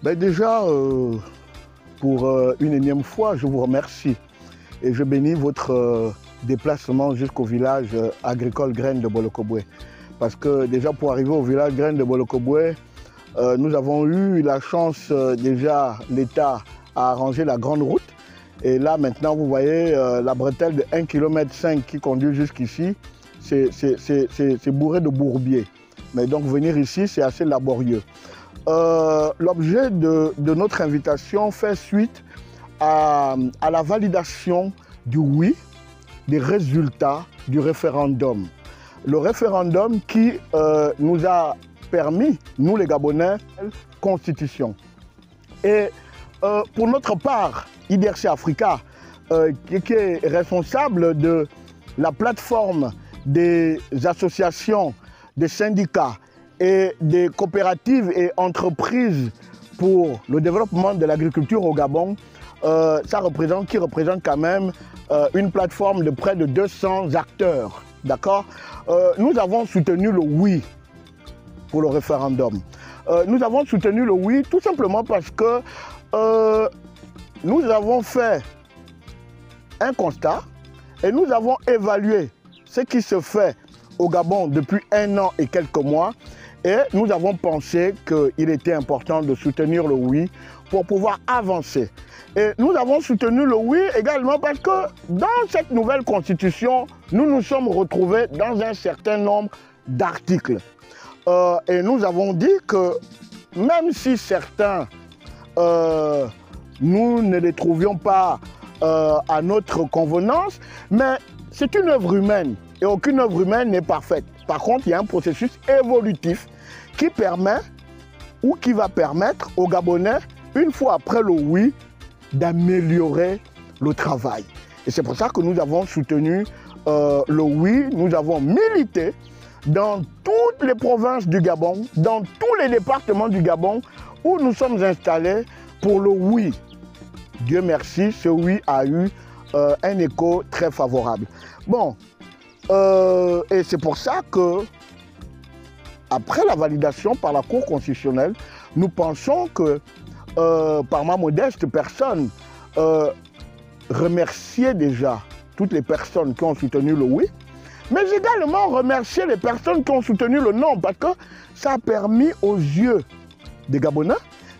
Déjà, pour une énième fois, je vous remercie et je bénis votre déplacement jusqu'au village agricole Graines de Bolokobwe. Parce que déjà pour arriver au village Graines de Bolokobwe, nous avons eu la chance, déjà l'État a arrangé la grande route. Et là maintenant vous voyez la bretelle de 1,5 km qui conduit jusqu'ici, c'est bourré de bourbiers. Mais donc venir ici c'est assez laborieux. L'objet de notre invitation fait suite à la validation du oui des résultats du référendum. Le référendum qui nous a permis, nous les Gabonais, constitution. Et pour notre part, IDRC Africa, qui est responsable de la plateforme des associations, des syndicats et des coopératives et entreprises pour le développement de l'agriculture au Gabon, qui représente quand même une plateforme de près de 200 acteurs. D'accord ? Nous avons soutenu le oui pour le référendum. Nous avons soutenu le oui tout simplement parce que nous avons fait un constat et nous avons évalué ce qui se fait au Gabon depuis 1 an et quelques mois. Et nous avons pensé qu'il était important de soutenir le oui pour pouvoir avancer. Et nous avons soutenu le oui également parce que dans cette nouvelle constitution, nous nous sommes retrouvés dans un certain nombre d'articles. Et nous avons dit que même si certains, nous ne les trouvions pas à notre convenance, mais c'est une œuvre humaine et aucune œuvre humaine n'est parfaite. Par contre, il y a un processus évolutif qui permet ou qui va permettre aux Gabonais, une fois après le oui, d'améliorer le travail. Et c'est pour ça que nous avons soutenu le oui, nous avons milité dans toutes les provinces du Gabon, dans tous les départements du Gabon où nous sommes installés pour le oui. Dieu merci, ce oui a eu un écho très favorable. Bon, et c'est pour ça que, après la validation par la Cour constitutionnelle, nous pensons que, par ma modeste personne, remercier déjà toutes les personnes qui ont soutenu le oui, mais également remercier les personnes qui ont soutenu le non, parce que ça a permis aux yeux des Gabonais,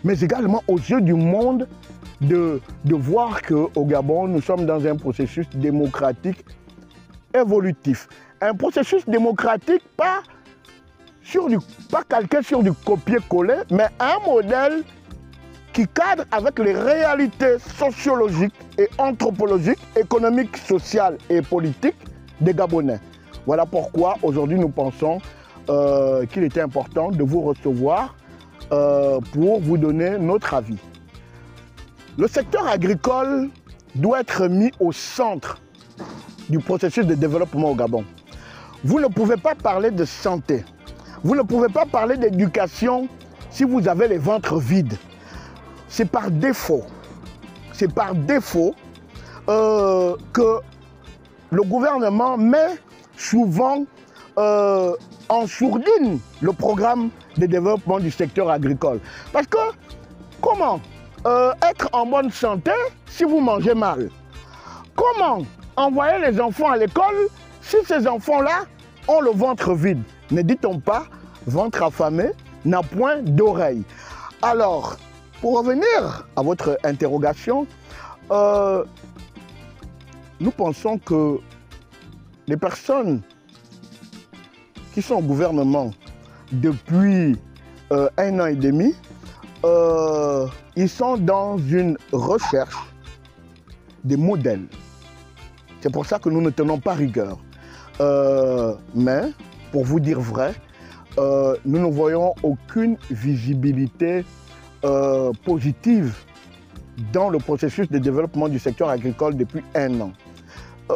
mais également aux yeux du monde, de voir qu'au Gabon, nous sommes dans un processus démocratique évolutif. Un processus démocratique pas calqué sur du copier-coller, mais un modèle qui cadre avec les réalités sociologiques et anthropologiques, économiques, sociales et politiques des Gabonais. Voilà pourquoi aujourd'hui nous pensons qu'il était important de vous recevoir pour vous donner notre avis. Le secteur agricole doit être mis au centre du processus de développement au Gabon. Vous ne pouvez pas parler de santé, vous ne pouvez pas parler d'éducation si vous avez les ventres vides. C'est par défaut que le gouvernement met souvent en sourdine le programme de développement du secteur agricole. Parce que comment être en bonne santé si vous mangez mal? Comment envoyer les enfants à l'école si ces enfants-là ont le ventre vide? Ne dit-on pas ventre affamé n'a point d'oreille? Alors, pour revenir à votre interrogation, nous pensons que les personnes qui sont au gouvernement depuis 1 an et demi, ils sont dans une recherche des modèles. C'est pour ça que nous ne tenons pas rigueur. Mais, pour vous dire vrai, nous ne voyons aucune visibilité positive dans le processus de développement du secteur agricole depuis 1 an.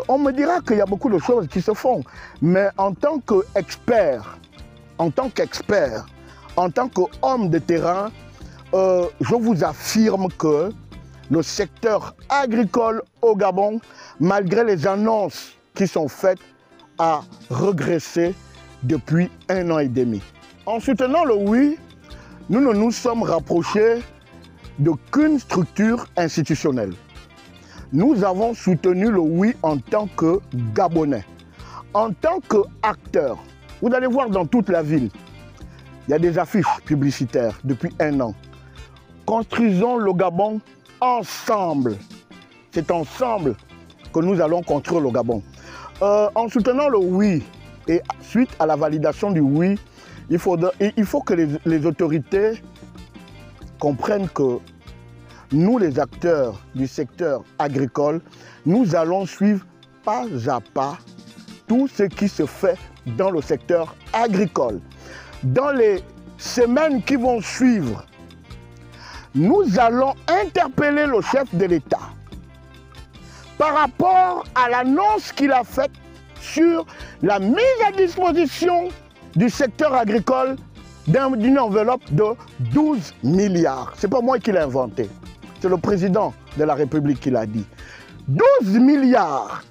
On me dira qu'il y a beaucoup de choses qui se font, mais en tant qu'expert, en tant qu'homme de terrain, je vous affirme que le secteur agricole au Gabon, malgré les annonces qui sont faites, a régressé depuis 1 an et demi. En soutenant le oui, nous nous sommes rapprochés d'aucune structure institutionnelle. Nous avons soutenu le oui en tant que Gabonais, en tant qu'acteur. Vous allez voir dans toute la ville, il y a des affiches publicitaires depuis 1 an. Construisons le Gabon ensemble. C'est ensemble que nous allons construire le Gabon. En soutenant le oui et suite à la validation du oui, il faut que les autorités comprennent que nous, les acteurs du secteur agricole, nous allons suivre pas à pas tout ce qui se fait dans le secteur agricole. Dans les semaines qui vont suivre, nous allons interpeller le chef de l'État par rapport à l'annonce qu'il a faite sur la mise à disposition du secteur agricole d'une enveloppe de 12 milliards. Ce n'est pas moi qui l'ai inventé, c'est le président de la République qui l'a dit. 12 milliards.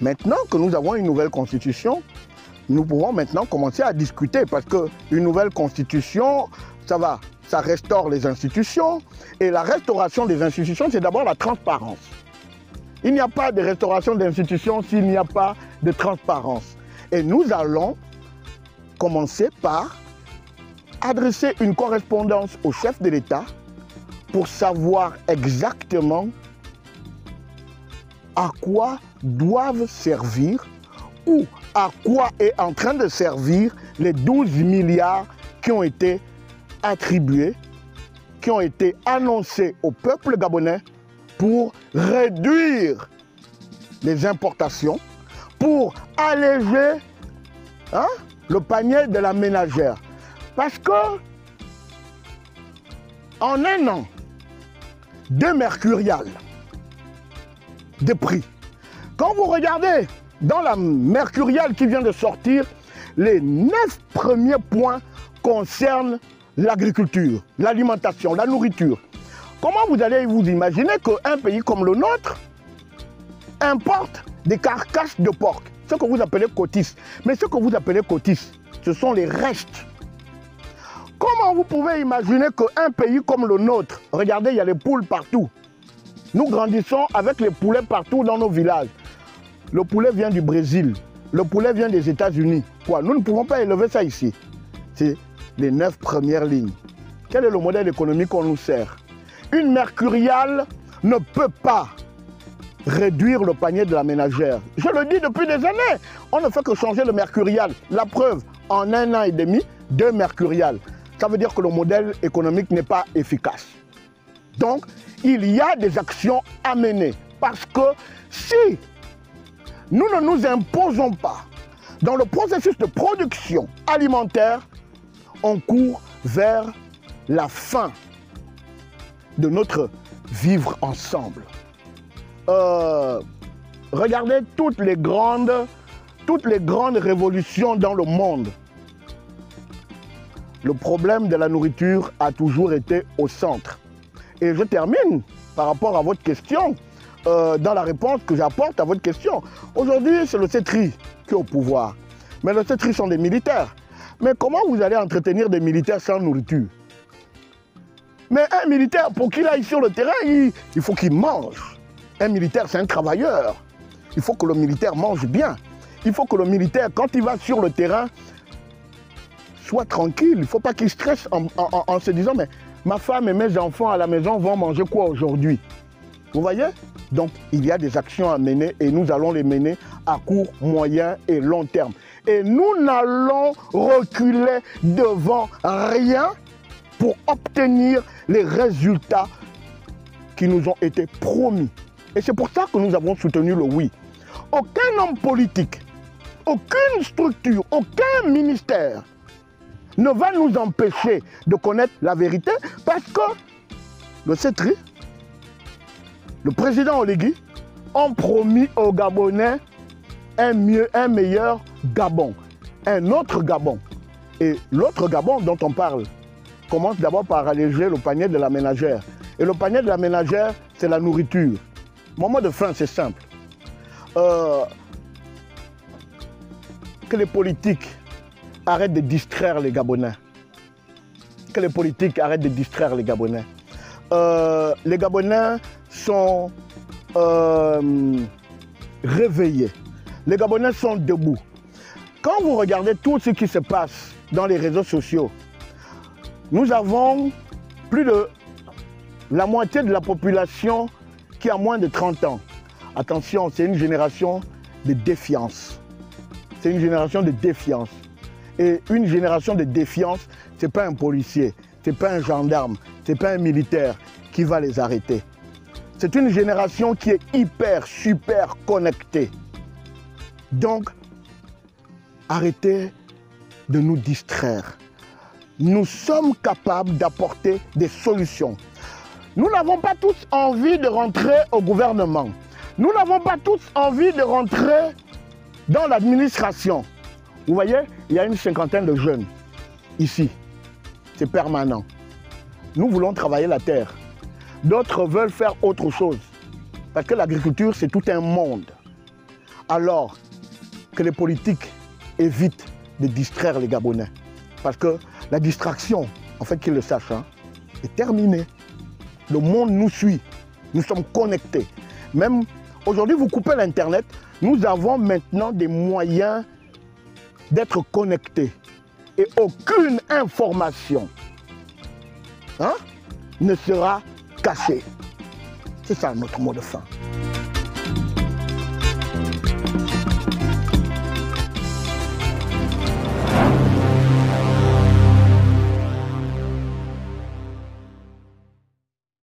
Maintenant que nous avons une nouvelle constitution, nous pouvons maintenant commencer à discuter parce qu'une nouvelle constitution, ça restaure les institutions. Et la restauration des institutions, c'est d'abord la transparence. Il n'y a pas de restauration d'institutions s'il n'y a pas de transparence. Et nous allons commencer par adresser une correspondance au chef de l'État pour savoir exactement à quoi doivent servir ou à quoi est en train de servir les 12 milliards qui ont été attribués, qui ont été annoncés au peuple gabonais pour réduire les importations, pour alléger le panier de la ménagère. Parce que en 1 an, 2 mercuriales de prix. Quand vous regardez dans la mercuriale qui vient de sortir, les 9 premiers points concernent l'agriculture, l'alimentation, la nourriture. Comment vous allez vous imaginer qu'un pays comme le nôtre importe des carcasses de porc, ce que vous appelez cotis. Mais ce que vous appelez cotis, ce sont les restes. Comment vous pouvez imaginer qu'un pays comme le nôtre, regardez, il y a les poules partout. Nous grandissons avec les poulets partout dans nos villages. Le poulet vient du Brésil, le poulet vient des États-Unis. Quoi, nous ne pouvons pas élever ça ici. C'est les 9 premières lignes. Quel est le modèle économique qu'on nous sert? Une mercuriale ne peut pas réduire le panier de la ménagère. Je le dis depuis des années. On ne fait que changer le mercurial. La preuve, en 1 an et demi, 2 mercuriales. Ça veut dire que le modèle économique n'est pas efficace. Donc, il y a des actions à mener. Parce que si nous ne nous imposons pas dans le processus de production alimentaire, on court vers la fin de notre vivre ensemble. Regardez toutes les grandes révolutions dans le monde. Le problème de la nourriture a toujours été au centre. Et je termine par rapport à votre question, dans la réponse que j'apporte à votre question. Aujourd'hui, c'est le CETRI qui est au pouvoir. Mais le CETRI sont des militaires. Mais comment vous allez entretenir des militaires sans nourriture? Mais un militaire, pour qu'il aille sur le terrain, il faut qu'il mange. Un militaire, c'est un travailleur. Il faut que le militaire mange bien. Il faut que le militaire, quand il va sur le terrain, soit tranquille. Il ne faut pas qu'il stresse en se disant, mais ma femme et mes enfants à la maison vont manger quoi aujourd'hui? Vous voyez? Donc, il y a des actions à mener et nous allons les mener à court, moyen et long terme. Et nous n'allons reculer devant rien pour obtenir les résultats qui nous ont été promis. Et c'est pour ça que nous avons soutenu le oui. Aucun homme politique, aucune structure, aucun ministère ne va nous empêcher de connaître la vérité parce que le CETRI, le président Oligui, ont promis aux Gabonais un meilleur Gabon, un autre Gabon. Et l'autre Gabon dont on parle commence d'abord par alléger le panier de la ménagère. Et le panier de la ménagère, c'est la nourriture. Mon mot de fin, c'est simple. Que les politiques arrêtent de distraire les Gabonais. Que les politiques arrêtent de distraire les Gabonais. les Gabonais sont réveillés. Les Gabonais sont debout. Quand vous regardez tout ce qui se passe dans les réseaux sociaux, nous avons plus de la moitié de la population qui a moins de 30 ans. Attention, c'est une génération de défiance. C'est une génération de défiance. Et une génération de défiance, ce n'est pas un policier, ce n'est pas un gendarme, ce n'est pas un militaire qui va les arrêter. C'est une génération qui est hyper, super connectée. Donc, arrêtez de nous distraire. Nous sommes capables d'apporter des solutions. Nous n'avons pas tous envie de rentrer au gouvernement. Nous n'avons pas tous envie de rentrer dans l'administration. Vous voyez, il y a une cinquantaine de jeunes ici. C'est permanent. Nous voulons travailler la terre. D'autres veulent faire autre chose. Parce que l'agriculture, c'est tout un monde. Alors que les politiques évitent de distraire les Gabonais. Parce que la distraction, en fait, qu'ils le sachent, est terminée. Le monde nous suit. Nous sommes connectés. Même aujourd'hui, vous coupez l'Internet, nous avons maintenant des moyens d'être connectés. Et aucune information ne sera cachée. C'est ça notre mot de fin.